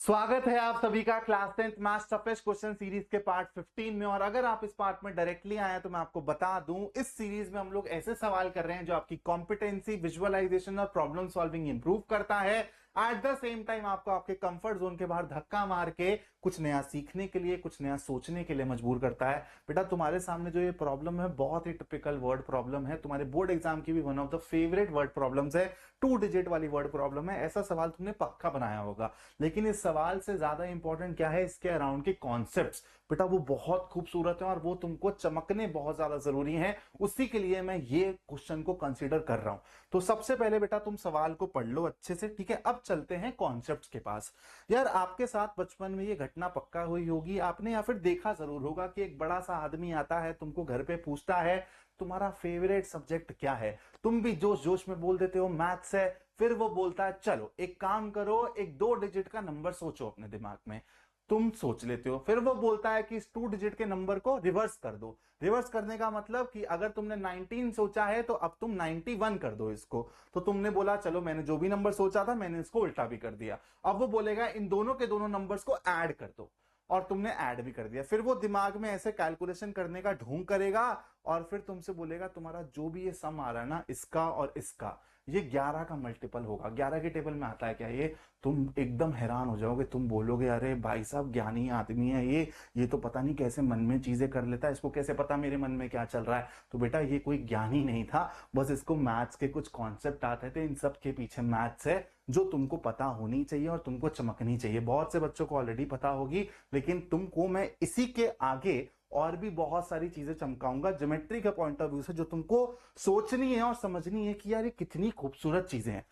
स्वागत है आप सभी का class 10th maths toughest question series के पार्ट 15 में। और अगर आप इस पार्ट में डायरेक्टली आए तो मैं आपको बता दूं, इस सीरीज में हम लोग ऐसे सवाल कर रहे हैं जो आपकी कॉम्पिटेंसी, विजुअलाइजेशन और प्रॉब्लम सॉल्विंग इंप्रूव करता है। एट द सेम टाइम आपको आपके कंफर्ट जोन के बाहर धक्का मार के कुछ नया सीखने के लिए, कुछ नया सोचने के लिए मजबूर करता है। बेटा तुम्हारे सामने जो ये प्रॉब्लम है बहुत ही टिपिकल वर्ड प्रॉब्लम है, तुम्हारे बोर्ड एग्जाम की भी one of the favourite word problems है। 2 डिजिट वाली वर्ड प्रॉब्लम है। ऐसा सवाल तुमने पक्का बनाया होगा, लेकिन इस सवाल से ज्यादा इंपॉर्टेंट क्या है, इसके अराउंड के कॉन्सेप्ट्स। बेटा वो बहुत खूबसूरत है और वो तुमको चमकने बहुत ज्यादा जरूरी है। उसी के लिए मैं ये क्वेश्चन को कंसीडर कर रहा हूं। तो सबसे पहले बेटा तुम सवाल को पढ़ लो अच्छे से, ठीक है। अब चलते हैं कॉन्सेप्ट्स के पास। यार आपके साथ बचपन में ये घटना पक्का हुई होगी, आपने या फिर देखा जरूर होगा कि एक बड़ा सा आदमी आता है, तुमको घर पे पूछता है तुम्हारा फेवरेट सब्जेक्ट क्या है। तुम भी जोश जोश में बोल देते हो मैथ्स है। फिर वो बोलता है चलो एक काम करो, एक 2 डिजिट का नंबर सोचो अपने दिमाग में। तुम सोच लेते हो। फिर वो बोलता है कि इस 2 डिजिट के नंबर को रिवर्स कर दो। रिवर्स करने का मतलब कि अगर तुमने 19 सोचा है तो अब तुम 91 कर दो इसको। तो तुमने बोला चलो मैंने जो भी नंबर सोचा था मैंने इसको उल्टा भी कर दिया। अब वो बोलेगा इन दोनों के दोनों नंबर्स को ऐड कर दो, और तुमने ऐड भी कर दिया। फिर वो दिमाग में ऐसे कैलकुलेशन करने का ढोंग करेगा और फिर तुमसे बोलेगा तुम्हारा जो भी ये सम आ रहा है ना, इसका और इसका, ये 11 का मल्टीपल होगा। 11 के टेबल में आता है क्या ये? तुम एकदम हैरान हो जाओगे। तुम बोलोगे अरे भाई साहब ज्ञानी आदमी है ये तो पता नहीं कैसे मन में चीजें कर लेता है, इसको कैसे पता मेरे मन में क्या चल रहा है। तो बेटा ये कोई ज्ञानी नहीं था, बस इसको मैथ्स के कुछ कॉन्सेप्ट आते थे। इन सब के पीछे मैथ्स है जो तुमको पता होनी चाहिए और तुमको चमकनी चाहिए। बहुत से बच्चों को ऑलरेडी पता होगी, लेकिन तुमको मैं इसी के आगे और भी बहुत सारी चीजें चमकाऊंगा ज्योमेट्री के पॉइंट ऑफ व्यू से, जो तुमको सोचनी है और समझनी है कि यार ये कितनी खूबसूरत चीजें हैं।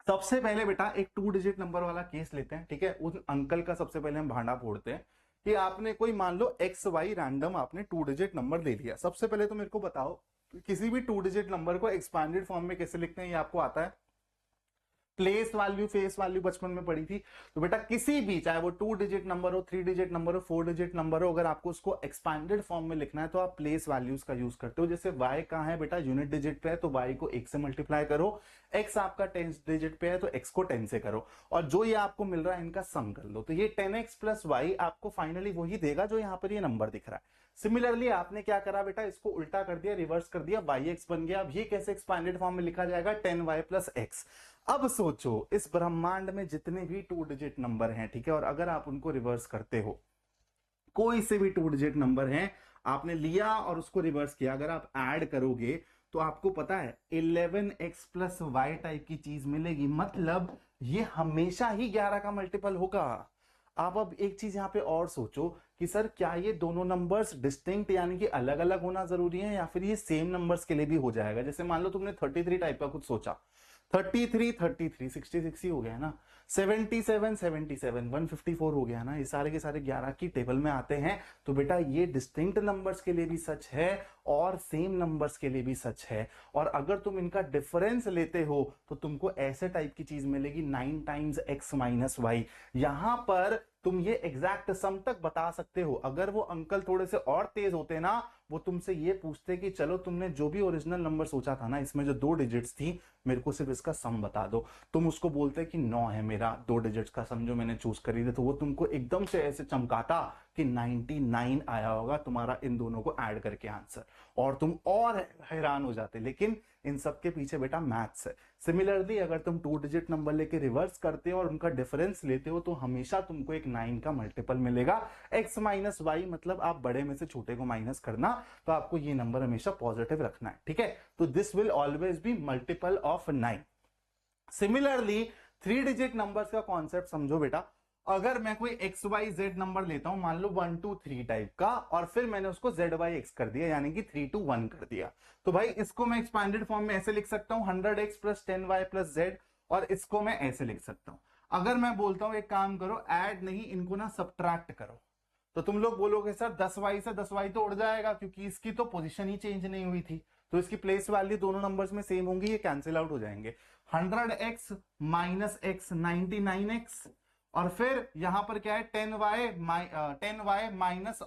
सबसे पहले बेटा एक 2 डिजिट नंबर वाला केस लेते हैं, ठीक है। उस अंकल का सबसे पहले हम भांडा फोड़ते हैं कि आपने कोई मान लो एक्स वाई रैंडम आपने 2 डिजिट नंबर ले लिया। सबसे पहले तो मेरे को बताओ किसी भी 2 डिजिट नंबर को एक्सपांडेड फॉर्म में कैसे लिखते हैं, ये आपको आता है? प्लेस वैल्यू फेस वैल्यू बचपन में पढ़ी थी। तो बेटा किसी भी, चाहे वो 2 डिजिट नंबर हो, 3 डिजिट नंबर हो, 4 डिजिट नंबर हो, अगर आपको उसको एक्सपैंडेड फॉर्म में लिखना है तो आप प्लेस वैल्यूज का यूज करते हो। जैसे y कहां है बेटा, यूनिट डिजिट पे है तो y को 1 से मल्टीप्लाई करो। x आपका 10 डिजिट पे है तो x को 10 से करो, और जो ये आपको मिल रहा है इनका सम कर लो। तो ये 10x प्लस वाई आपको फाइनली वही देगा जो यहाँ पर ये नंबर दिख रहा है। सिमिलरली आपने क्या करा बेटा, इसको उल्टा कर दिया, रिवर्स कर दिया, yx बन गया। अब ये कैसे एक्सपैंडेड फॉर्म में लिखा जाएगा, 10y प्लस x। अब सोचो इस ब्रह्मांड में जितने भी 2 डिजिट नंबर हैं, ठीक है, और अगर आप उनको रिवर्स करते हो, कोई से भी 2 डिजिट नंबर हैं आपने लिया और उसको रिवर्स किया, अगर आप ऐड करोगे तो आपको पता है 11x प्लस वाई टाइप की चीज मिलेगी। मतलब ये हमेशा ही 11 का मल्टीपल होगा। आप अब एक चीज यहां पे और सोचो कि सर क्या ये दोनों नंबर्स डिस्टिंक्ट यानी कि अलग अलग होना जरूरी है, या फिर ये सेम नंबर्स के लिए भी हो जाएगा? जैसे मान लो तुमने 33 टाइप का कुछ सोचा, 33 33 66 ही हो गया ना, 77 77 154 हो गया ना, ये सारे के सारे 11 की टेबल में आते हैं। तो बेटा ये डिस्टिंक्ट नंबर्स के लिए भी सच है और सेम नंबर्स के लिए भी सच है। और अगर तुम इनका डिफरेंस लेते हो तो तुमको ऐसे टाइप की चीज मिलेगी 9 टाइम्स x माइनस वाई। यहां पर तुम ये एग्जैक्ट सम तक बता सकते हो। अगर वो अंकल थोड़े से और तेज होते ना, वो तुमसे ये पूछते कि चलो तुमने जो भी ओरिजिनल नंबर सोचा था ना, इसमें जो 2 डिजिट्स थी, मेरे को सिर्फ इसका सम बता दो। तुम उसको बोलते कि 9 है मेरा 2 डिजिट्स का सम जो मैंने चूज करी थी, तो वो तुमको एकदम से ऐसे चमकाता कि 99 आया होगा तुम्हारा इन दोनों को ऐड करके आंसर, और तुम और हैरान हो जाते। लेकिन इन सब के पीछे बेटा मैथ्स है। सिमिलरली अगर तुम 2 डिजिट नंबर लेके रिवर्स करते हो और उनका डिफरेंस लेते हो तो हमेशा तुमको एक 9 का मल्टीपल मिलेगा। x माइनस वाई मतलब आप बड़े में से छोटे को माइनस करना, तो आपको ये नंबर हमेशा पॉजिटिव रखना है, ठीक है। तो this will always be multiple of 9। Similarly 3 digit numbers का कॉन्सेप्ट समझो बेटा। अगर मैं कोई एक्स वाई जेड नंबर लेता हूं, मान लो 1 2 3 टाइप का, और फिर मैंने उसको जेड वाई एक्स कर दिया यानी कि 3 2 1 कर दिया, तो भाई इसको मैं एक्सपैंडेड फॉर्म में ऐसे लिख सकता हूं 100x plus 10y plus Z, और इसको मैं ऐसे लिख सकता हूं। अगर मैं बोलता हूं एक काम करो, ऐड नहीं इनको ना सब्ट्रैक्ट करो, तो तुम लोग बोलोगे सर 10y से 10y तो उड़ जाएगा क्योंकि इसकी तो पोजीशन ही चेंज नहीं हुई थी, तो इसकी प्लेस वैल्यू दोनों नंबर्स में सेम होंगी, ये कैंसिल आउट हो जाएंगे। 100x माइनस एक्स 99x, और फिर यहां पर क्या है 10y minus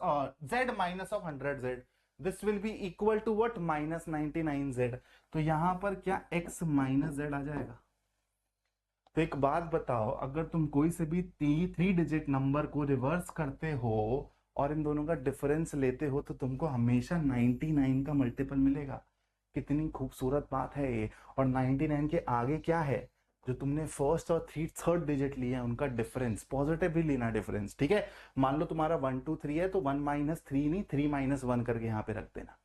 z minus of 100z, this will be equal to what, minus 99z। तो यहां पर क्या x माइनस z आ जाएगा? तो एक बात बताओ, अगर तुम कोई से भी 3 डिजिट नंबर को रिवर्स करते हो और इन दोनों का डिफरेंस लेते हो तो तुमको हमेशा 99 का मल्टीपल मिलेगा। कितनी खूबसूरत बात है ये। और 99 के आगे क्या है, जो तुमने फर्स्ट और थर्ड डिजिट लिए हैं उनका डिफरेंस, पॉजिटिव भी लेना डिफरेंस, ठीक है। मान लो तुम्हारा 1 2 3 है तो 1 - 3 नहीं, 3 - 1 करके यहाँ पे रख देना।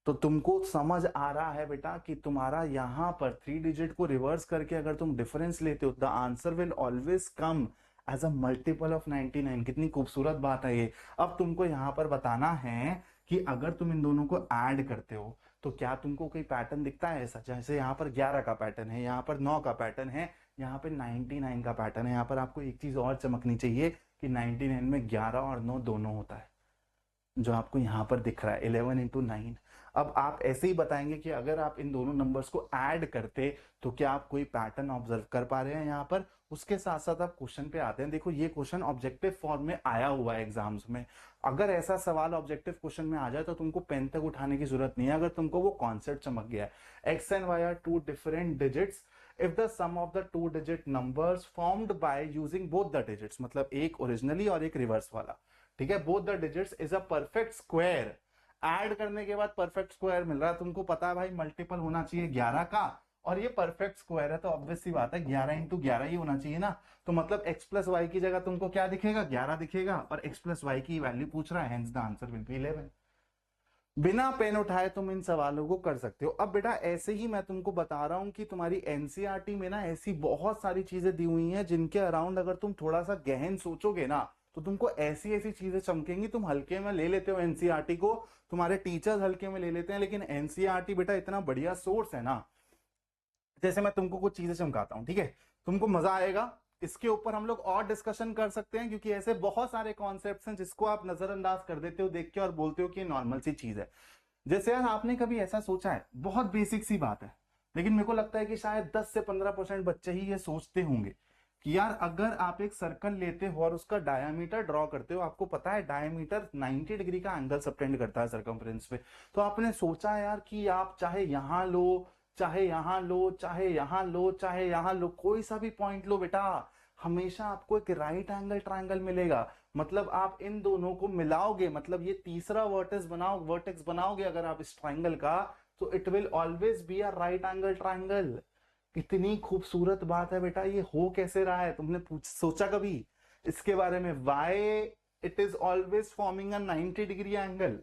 तो तुमको समझ आ रहा है बेटा कि तुम्हारा यहां पर 3 डिजिट को रिवर्स करके अगर तुम डिफरेंस लेते हो the answer will always come as a multiple of 99। कितनी खूबसूरत बात है ये। अब तुमको यहां पर बताना है कि अगर तुम इन दोनों को ऐड करते हो तो क्या तुमको कोई पैटर्न दिखता है ऐसा, जैसे यहाँ पर 11 का पैटर्न है, यहाँ पर 9 का पैटर्न है, यहाँ पे 99 का पैटर्न है। यहाँ पर आपको एक चीज और चमकनी चाहिए कि 99 में 11 और 9 दोनों होता है, जो आपको यहाँ पर दिख रहा है 11 × 9। अब आप ऐसे ही बताएंगे कि अगर आप इन दोनों नंबर्स को ऐड करते तो क्या आप कोई पैटर्न ऑब्जर्व कर पा रहे हैं यहाँ पर। उसके साथ साथ आप क्वेश्चन पे आते हैं। देखो ये क्वेश्चन ऑब्जेक्टिव फॉर्म में आया हुआ है एग्जाम्स में। अगर ऐसा सवाल ऑब्जेक्टिव क्वेश्चन में आ जाए तो तुमको पेन तक उठाने की जरूरत नहीं है, अगर तुमको वो कॉन्सेप्ट चमक गया है। X and y are two different digits if the sum of the 2 digit numbers formed by using both the digits, मतलब एक ओरिजिनली और एक रिवर्स वाला, ठीक है, both the digits is a perfect square. Add करने के बाद परफेक्ट स्क्वायर मिल रहा है तुमको, पता है भाई मल्टीपल होना चाहिए 11 का, और ये परफेक्ट स्क्वायर है तो ऑब्वियस सी बात है 11 × 11 ही होना चाहिए ना। तो मतलब x प्लस वाई की जगह तुमको क्या दिखेगा, 11 दिखेगा, और x प्लस वाई की वैल्यू पूछ रहा है, hence the answer will be 11। बिना पेन उठाए तुम इन सवालों को कर सकते हो। अब बेटा ऐसे ही मैं तुमको बता रहा हूं कि तुम्हारी एनसीईआरटी में ना ऐसी बहुत सारी चीजें दी हुई हैं जिनके अराउंड अगर तुम थोड़ा सा गहन सोचोगे ना तो तुमको ऐसी ऐसी चीजें चमकेंगी। तुम हल्के में ले लेते हो एनसीईआरटी को, तुम्हारे टीचर्स हल्के में ले लेते हैं, लेकिन एनसीईआरटी बेटा इतना बढ़िया सोर्स है ना। जैसे मैं तुमको कुछ चीजें चमकाता हूं, ठीक है, तुमको मजा आएगा। इसके ऊपर हम लोग और डिस्कशन कर सकते हैं क्योंकि ऐसे बहुत सारे कॉन्सेप्ट्स हैं जिसको आप नजरअंदाज कर देते हो देख के और बोलते हो कि नॉर्मल सी चीज है। जैसे यार आपने कभी ऐसा सोचा है, बहुत बेसिक सी बात है, लेकिन मेरे को लगता है कि शायद 10 से 15% बच्चे ही ये सोचते होंगे कि यार अगर आप एक सर्कल लेते हो और उसका डायमीटर ड्रॉ करते हो, आपको पता है डायमीटर 90 डिग्री का एंगल सबटेंड करता है सर्कमफ्रेंस पे। तो आपने सोचा यार कि आप चाहे यहां लो, चाहे यहां लो, चाहे यहां लो, चाहे यहां लो, कोई सा भी पॉइंट लो बेटा, हमेशा आपको एक राइट एंगल ट्रायंगल मिलेगा। मतलब आप इन दोनों को मिलाओगे, मतलब ये तीसरा वर्टेक्स बनाओगे अगर आप इस ट्रायंगल का, तो it will always be a right angle triangle. कितनी खूबसूरत बात है बेटा। ये हो कैसे रहा है, तुमने सोचा कभी इसके बारे में? Why it is always forming a 90 degree angle.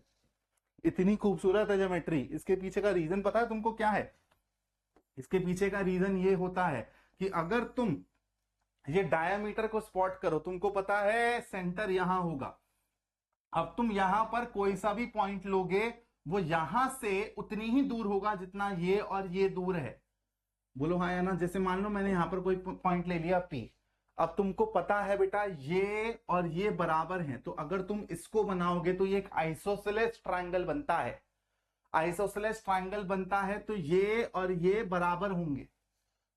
इतनी खूबसूरत है ज्योमेट्री। इसके पीछे का रीजन पता है तुमको क्या है? इसके पीछे का रीजन ये होता है कि अगर तुम ये डायमीटर को स्पॉट करो, तुमको पता है सेंटर यहां होगा। अब तुम यहां पर कोई सा भी पॉइंट लोगे, वो यहां से उतनी ही दूर होगा जितना ये और ये दूर है। बोलो हाँ या ना। जैसे मान लो मैंने यहां पर कोई पॉइंट ले लिया P। अब तुमको पता है बेटा ये और ये बराबर हैं, तो अगर तुम इसको बनाओगे तो ये एक आइसोसेलेस ट्रायंगल बनता है। आइसोसेलेस ट्रायंगल बनता है तो ये और ये बराबर होंगे।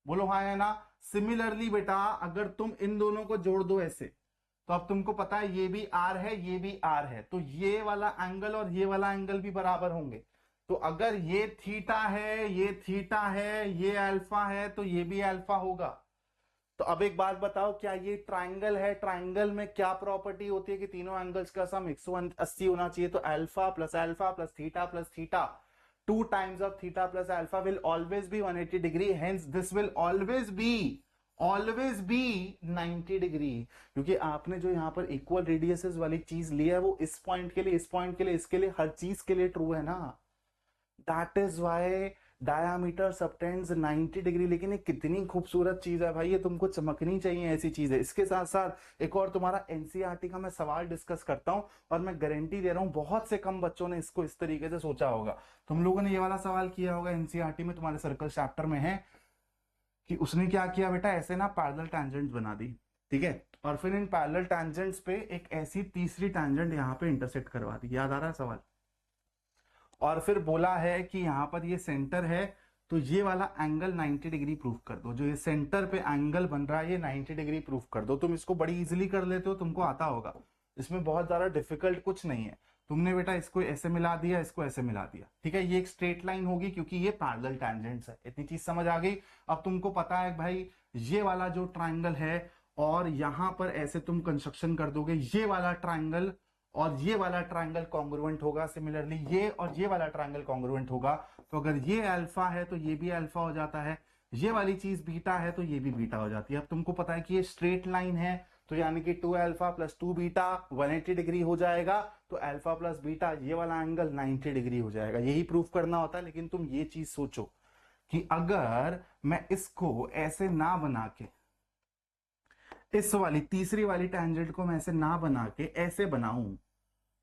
बोलो हाँ या ना। सिमिलरली बेटा अगर तुम इन दोनों को जोड़ दो ऐसे, तो अब तुमको पता है ये भी आर है, ये भी आर है, तो ये वाला एंगल और ये वाला एंगल भी बराबर होंगे। तो अगर ये थीटा है, ये थीटा है, ये अल्फा है, तो ये भी अल्फा होगा। तो अब एक बात बताओ, क्या ये ट्रायंगल है? ट्रायंगल में क्या प्रॉपर्टी होती है कि तीनों एंगल्स का सम 180 होना चाहिए। तो alpha plus theta 2 times of theta plus alpha will always be 180 degree, hence this will always be 90 degree. क्योंकि आपने जो यहाँ पर इक्वल रेडियसेस वाली चीज ली है वो इस पॉइंट के लिए, इस पॉइंट के लिए, इसके लिए, हर चीज के लिए ट्रू है ना। That is why diameter subtends 90 degree. लेकिन ये कितनी खूबसूरत चीज है भाई, ये तुमको चमकनी चाहिए ऐसी चीज है। इसके साथ साथ एक और तुम्हारा एनसीईआरटी का मैं सवाल डिस्कस करता हूं और मैं गारंटी दे रहा हूं बहुत से कम बच्चों ने इसको इस तरीके से सोचा होगा। तुम लोगों ने ये वाला सवाल किया होगा एनसीईआरटी में, तुम्हारे सर्कल चैप्टर में है कि उसने क्या किया बेटा, ऐसे ना पैरेलल टैंजेंट्स बना दी, ठीक है, और फिर इन पैरेलल टैंजेंट्स पे एक ऐसी तीसरी टैंजेंट यहाँ पे इंटरसेक्ट करवा दी। याद आ रहा है सवाल? और फिर बोला है कि यहां पर ये सेंटर है तो ये वाला एंगल 90 डिग्री प्रूफ कर दो। जो ये सेंटर पे एंगल बन रहा है ये 90 डिग्री प्रूफ कर दो। तुम इसको बड़ी इजीली कर लेते हो, तुमको आता होगा, इसमें बहुत ज्यादा डिफिकल्ट कुछ नहीं है। तुमने बेटा इसको ऐसे मिला दिया, इसको ऐसे मिला दिया, ठीक है, ये एक स्ट्रेट लाइन होगी क्योंकि ये पैरेलल टैंजेंट्स है। इतनी चीज समझ आ गई। अब तुमको पता है भाई ये वाला जो ट्राइंगल है, और यहां पर ऐसे तुम कंस्ट्रक्शन कर दोगे, ये वाला ट्राइंगल और ये वाला ट्राइंगल कॉन्ग्रुएंट होगा, सिमिलरली ये और ये वाला ट्राइंगल कॉन्ग्रुएंट होगा। तो अगर ये अल्फा है तो ये भी अल्फा हो जाता है, ये वाली चीज बीटा है तो ये भी बीटा हो जाती है। अब तुमको पता है कि ये स्ट्रेट लाइन है, तो यानी कि 2 अल्फा प्लस 2 बीटा 180 डिग्री हो जाएगा, तो अल्फा प्लस बीटा ये वाला एंगल 90 डिग्री हो जाएगा। यही प्रूफ करना होता है। लेकिन तुम ये चीज सोचो कि अगर मैं इसको ऐसे ना बना के, इस वाली तीसरी वाली टैंजेंट को मैं ऐसे ना बना के ऐसे बनाऊं,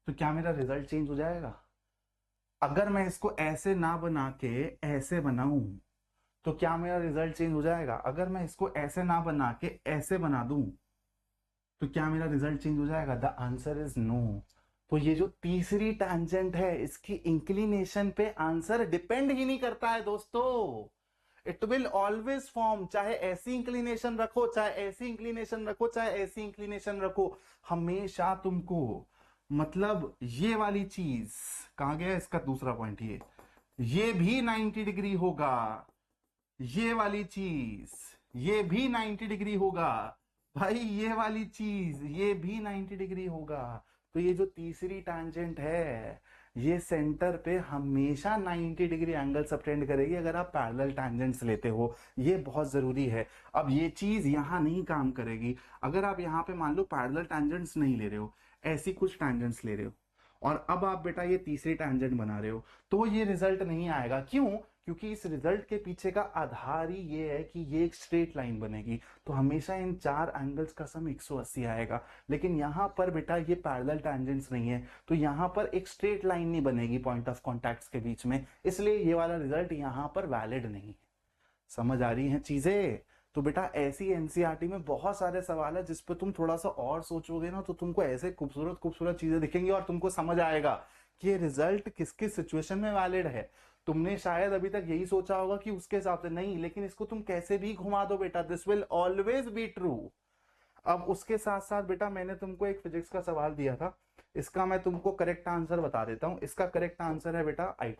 तो क्या मेरा रिजल्ट चेंज हो जाएगा? अगर मैं इसको ऐसे ना बना के ऐसे बनाऊं, तो क्या मेरा रिजल्ट चेंज हो जाएगा? अगर मैं इसको ऐसे ना बना के ऐसे बना दूं, तो क्या मेरा रिजल्ट चेंज हो जाएगा? The answer is no. तो ये जो तीसरी टैंजेंट है, इसकी इंक्लिनेशन पे आंसर डिपेंड ही नहीं करता है दोस्तों। इट विल ऑलवेज फॉर्म, चाहे ऐसी इंक्लिनेशन रखो, चाहे ऐसी इंक्लिनेशन रखो, चाहे ऐसी इंक्लिनेशन रखो, हमेशा तुमको, मतलब ये वाली चीज कहां गया इसका दूसरा पॉइंट, ये भी 90 डिग्री होगा, ये वाली चीज ये भी 90 डिग्री होगा भाई, ये वाली चीज ये भी 90 डिग्री होगा। तो ये जो तीसरी टैंजेंट है, ये सेंटर पे हमेशा 90 डिग्री एंगल सबटेंड करेगी अगर आप पैरेलल टैंजेंट्स लेते हो। ये बहुत जरूरी है। अब ये चीज यहां नहीं काम करेगी अगर आप यहां पे मान लो पैरेलल टैंजेंट्स नहीं ले रहे हो, ऐसी कुछ टैंजेंट्स ले रहे हो, और अब आप बेटा ये तीसरी टैंजेंट बना रहे हो, तो ये रिजल्ट नहीं आएगा। क्यों? क्योंकि इस रिजल्ट के पीछे का आधार ही ये है कि ये एक स्ट्रेट लाइन बनेगी, तो हमेशा इन चार एंगल्स का सम 180 आएगा। लेकिन यहां पर बेटा ये पैरेलल टैंजेंट्स नहीं है, तो यहां पर एक स्ट्रेट लाइन नहीं बनेगी पॉइंट ऑफ कॉन्टैक्ट्स के बीच में, इसलिए ये वाला रिजल्ट यहां पर वैलिड नहीं है। समझ आ रही हैं चीजें? तो बेटा ऐसी एनसीईआरटी में बहुत सारे सवाल है जिस पे तुम थोड़ा सा और सोचोगे ना, तो तुमको ऐसे खूबसूरत खूबसूरत चीजें दिखेंगी और तुमको समझ आएगा कि ये रिजल्ट किस किस सिचुएशन में वैलिड है। तुमने शायद अभी तक यही सोचा होगा कि उसके हिसाब से नहीं, लेकिन इसको तुम कैसे भी घुमा दो बेटा, this will always be true. अब उसके साथ साथ बेटा मैंने तुमको एक फिजिक्स का सवाल दिया था, इसका मैं तुमको करेक्ट आंसर बता देता हूं। इसका करेक्ट आंसर है बेटा आई।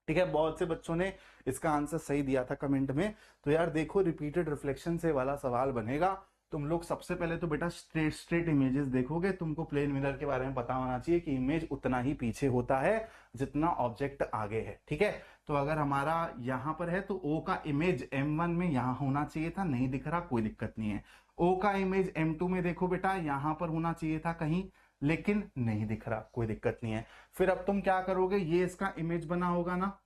ठीक है, बहुत से बच्चों ने इसका आंसर सही दिया था कमेंट में। तो यार देखो, रिपीटेड रिफ्लेक्शन से वाला सवाल बनेगा। तुम लोग सबसे पहले तो बेटा स्ट्रेट स्ट्रेट इमेजेस देखोगे। तुमको प्लेन मिरर के बारे में पता होना चाहिए कि इमेज उतना ही पीछे होता है जितना ऑब्जेक्ट आगे है। ठीक है, तो अगर हमारा यहां पर है तो O का इमेज M1 में यहां होना चाहिए था, नहीं दिख रहा, कोई दिक्कत नहीं है। O का इमेज M2 में देखो बेटा, यहां पर होना चाहिए था कहीं, लेकिन नहीं दिख रहा, कोई दिक्कत नहीं है। फिर अब तुम क्या करोगे, ये इसका इमेज बना होगा ना,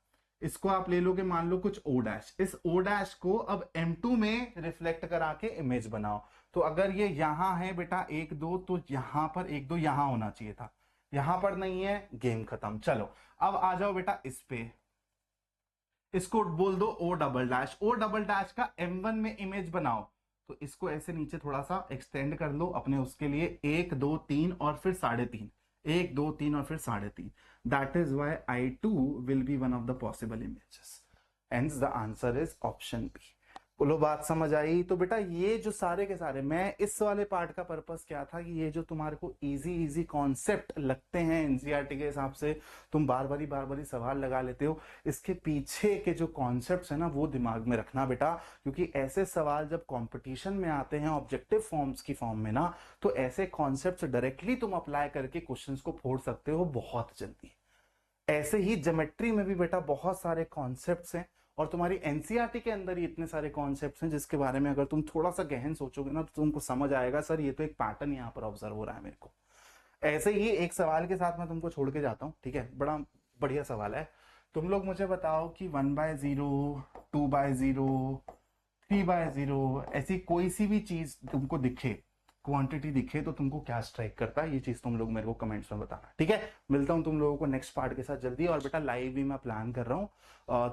इसको आप ले लोगे मान लो कुछ O डैश, इस O डैश को अब M2 में रिफ्लेक्ट करा के इमेज बनाओ। तो अगर ये यहां है बेटा 1 2, तो यहां पर 1 2 यहां होना चाहिए था, यहां पर नहीं है, गेम खत्म। चलो अब आ जाओ बेटा इस पे, इसको बोल दो O double dash. O double dash का M1 में इमेज बनाओ, तो इसको ऐसे नीचे थोड़ा सा एक्सटेंड कर लो अपने उसके लिए, 1 2 3 और फिर 3.5, 1 2 3 और फिर 3.5। That is why I2 will be one of the possible images, hence the answer is option B. बोलो बात समझ आई? तो बेटा ये जो सारे के सारे, मैं इस वाले पार्ट का पर्पस क्या था कि ये जो तुम्हारे को इजी इजी कॉन्सेप्ट लगते हैं एनसीईआरटी के हिसाब से, तुम बार बारी सवाल लगा लेते हो, इसके पीछे के जो कॉन्सेप्ट्स है ना वो दिमाग में रखना बेटा। क्योंकि ऐसे सवाल जब कंपटीशन में आते हैं ऑब्जेक्टिव फॉर्म्स की फॉर्म में ना, तो ऐसे कॉन्सेप्ट्स डायरेक्टली तुम अप्लाई करके क्वेश्चंस को फोड़ सकते हो बहुत जल्दी। ऐसे ही ज्योमेट्री में भी बेटा बहुत सारे कॉन्सेप्ट्स हैं, और तुम्हारी एनसीईआरटी के अंदर ही इतने सारे कॉन्सेप्ट्स हैं जिसके बारे में अगर तुम थोड़ा सा गहन सोचोगे ना, तो तुमको समझ आएगा सर ये तो एक पैटर्न यहाँ पर ऑब्जर्व हो रहा है मेरे को। ऐसे ही एक सवाल के साथ मैं तुमको छोड़ के जाता हूँ। ठीक है, बड़ा बढ़िया सवाल है। तुम लोग मुझे बताओ कि 1/0, 2/0, 3/0 ऐसी कोई सी भी चीज तुमको दिखे, क्वांटिटी दिखे, तो तुमको क्या स्ट्राइक करता है, ये चीज तुम लोग मेरे को कमेंट्स में बताना। ठीक है, मिलता हूं तुम लोगों को नेक्स्ट पार्ट के साथ जल्दी। और बेटा लाइव भी मैं प्लान कर रहा हूँ,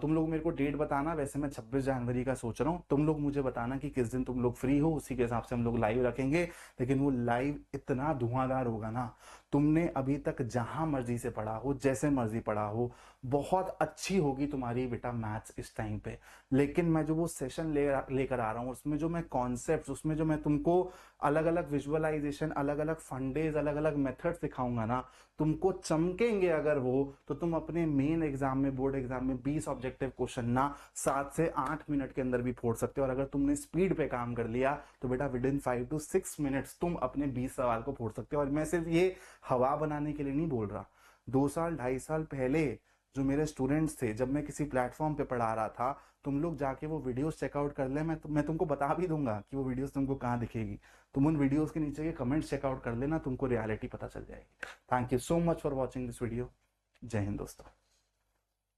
तुम लोग मेरे को डेट बताना। वैसे मैं 26 जनवरी का सोच रहा हूँ, तुम लोग मुझे बताना कि किस दिन तुम लोग फ्री हो, उसी के हिसाब से हम लोग लाइव रखेंगे। लेकिन वो लाइव इतना धुआंधार होगा ना, तुमने अभी तक जहां मर्जी से पढ़ा हो, जैसे मर्जी पढ़ा हो, बहुत अच्छी होगी तुम्हारी बेटा मैथ्स इस टाइम पे। लेकिन मैं जो वो सेशन लेकर आ रहा हूँ, उसमें जो मैं कॉन्सेप्ट, उसमें जो मैं तुमको अलग अलग अलग विजुअलाइजेशन, अलग अलग फंडेज, अलग अलग मेथड सिखाऊंगा ना, तुमको चमकेंगे अगर वो, तो तुम अपने मेन एग्जाम में, बोर्ड एग्जाम में 20 ऑब्जेक्टिव क्वेश्चन ना 7 से 8 मिनट के अंदर भी फोड़ सकते हो। और अगर तुमने स्पीड पे काम कर लिया तो बेटा विद इन 5 to 6 मिनट्स तुम अपने 20 सवाल को फोड़ सकते हो। और मैं सिर्फ ये हवा बनाने के लिए नहीं बोल रहा। 2 साल 2.5 साल पहले जो मेरे स्टूडेंट्स थे, जब मैं किसी प्लेटफॉर्म पे पढ़ा रहा था, तुम लोग जाके वो वीडियोस चेकआउट कर ले, मैं तुमको बता भी दूंगा कि वो वीडियोस तुमको कहाँ दिखेगी। तुम उन वीडियोस के नीचे के कमेंट्स चेकआउट कर लेना, तुमको रियलिटी पता चल जाएगी। Thank you so much for watching this video. जय हिंद दोस्तों।